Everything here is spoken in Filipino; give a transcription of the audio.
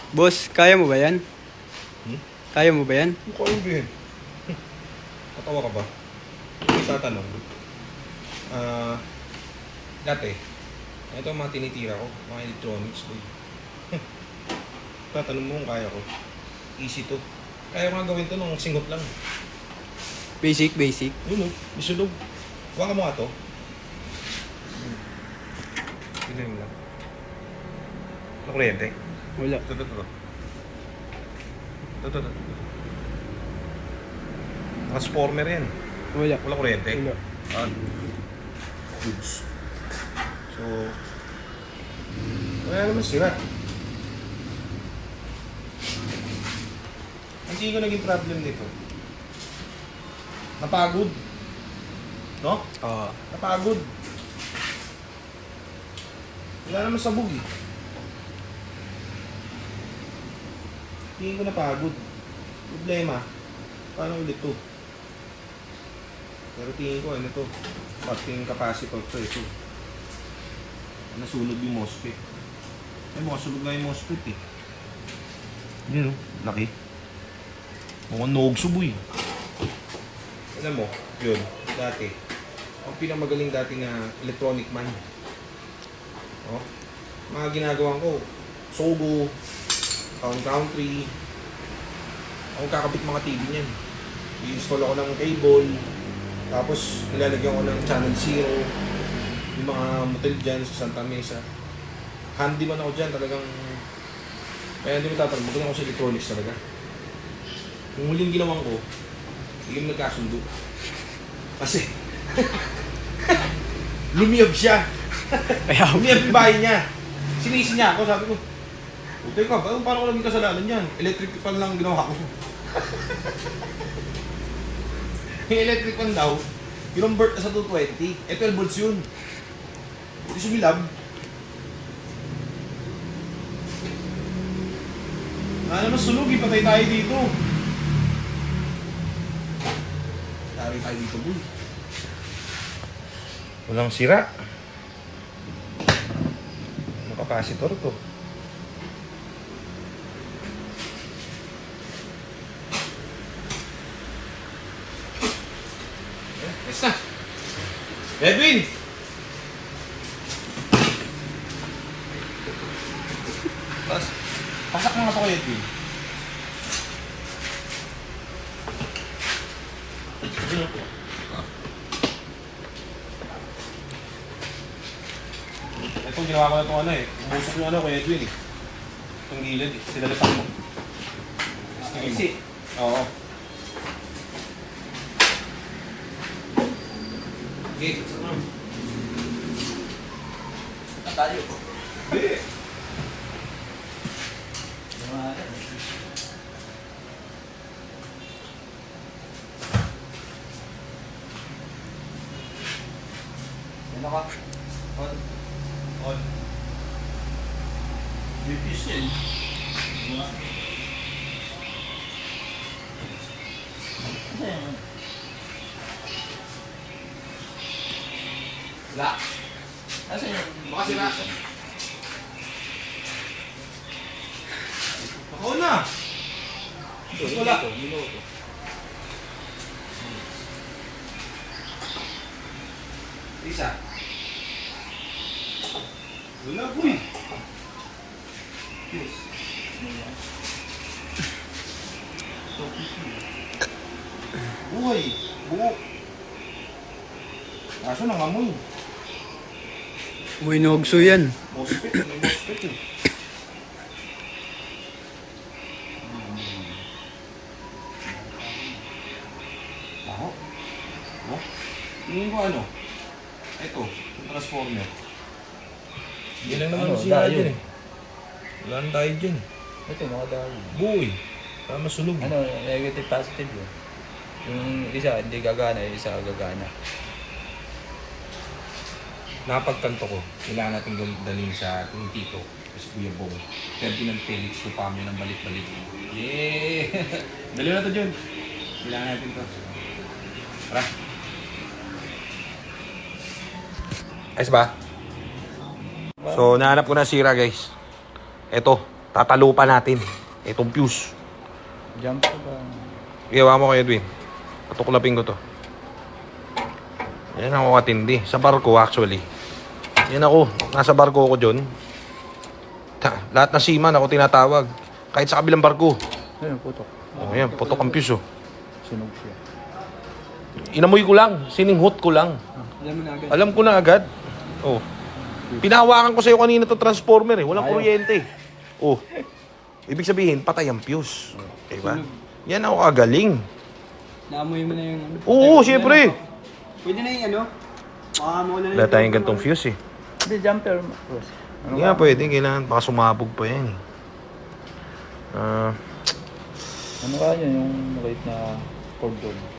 Boss, kaya mo ba yan? Kaya mo ba yan? Mukha yung bihin. Katawa ka ba? Hindi tatanong. Dati, ito ang mga tinitira ko, mga electronics boy. Tatanong mo kung kaya ko. Easy to. Kaya ko nga gawin to nung singot lang. Basic. Yun o, isulog. Huwag mo nga to. Tignan mo lang. Ano kuryente? Wala. Ito. Transformer yan. Wala. Wala kuryente? Wala. Goods. So, wala naman sira. Hindi ko naging problem dito. Napagod. No? Oo. Napagod. Wala naman sabog eh. Hindi ko napagod. Problema, paano ulit to? Pero tingin ko ano to, pating capacitor to ito. Nasunog yung MOSFET. Ay mukhang sunog na yung MOSFET eh. Yun o, laki. Mukhang noogsuboy. Alam mo, yun, dati. Ang pinamagaling dati na electronic man. Oh, mga ginagawa ko, Sogo, Country. Ako kakabit mga TV niyan. I-install ako ng cable. Tapos nilalagyan ko ng channel 0. Yung mga motel dyan sa Santa Mesa. Handyman ako dyan talagang. Kaya hindi mo tatanong, magaling ako sa electronics talaga. Yung huling ginawan ko, hindi kami nagkasundo. Kasi lumiyab siya. Lumiyab yung bahay niya. Sinisi niya ako, sabi ko, "Utay ka, paano ko naging kasalanan yan? Electric fan lang ginawa ko." Yung electric fan daw, kinonvert na sa 220. 12 volts yun. Hindi sumilab. Naman sunog, patay tayo dito. Tari tayo dito, boy. Walang sira. Ano capacitor to? Yes na. Edwin! Pasak mo nga ito kay Edwin. Ito ginawa ko na itong ano eh. Ubusok yung ano kay Edwin eh. Itong gilid eh. Sinalipan mo. Kasi, Oo. Okay, sama. tayo. Hindi. Ano ka? On. Bipis yan. Wala. Nasaan yung... Baka sila. Ako na. Wala. Isa. Wala po eh. Yes. Buhay. Buo. Kaso nangamoy. Muy nogso yan. MOSFET. May MOSFET eh. Ako? Oh? Tingin ko ano? Ito. Yung transformer. Hindi lang naman Ano, siya dayo. dyan eh. Wala nang tayo dyan. Ito, mga dahil. Buoy. Para masunog. Ano, negative, positive yun. Yung isa, hindi gagana, yung isa gagana. Napagkanto ko, kailangan natin dalhin sa ating tito, si Kuya Bong. Ferdinand Felix, Tupamyo ng balik-balik. Yeah! Dali na to, John. Kailangan natin to. Tara. Ayos ba? So, nahanap ko na sira, guys. Ito. Tatalo pa natin. Itong fuse. Jump ka ba? Gawa mo, Kuya Edwin. Patuklapin ko to. Yan ako katindi. Sa barko, actually. Yan ako. Nasa barko ako dyan. Lahat na seaman ako tinatawag. Kahit sa kabilang barko. Ayun, putok. Oh, yan, putok ang fuse, oh. Sunog siya. Inamoy ko lang. Sininghot ko lang. Alam mo na agad. Alam ko na agad. Oh. Pinahawakan ko sa'yo kanina to transformer eh. Walang kuryente. Oh. Ibig sabihin, patay ang fuse. Diba? Yan ako kagaling. Naamoy mo na yung ano. Oo, Ay, syempre. Pwede na yung ano. Baka mawala na Wala tayong gantong fuse eh. Hindi, jumper. Boss. Hindi nga pwede. Kailangan. Baka sumabog pa yan eh. Ano ka yun, yung maliit na cordon?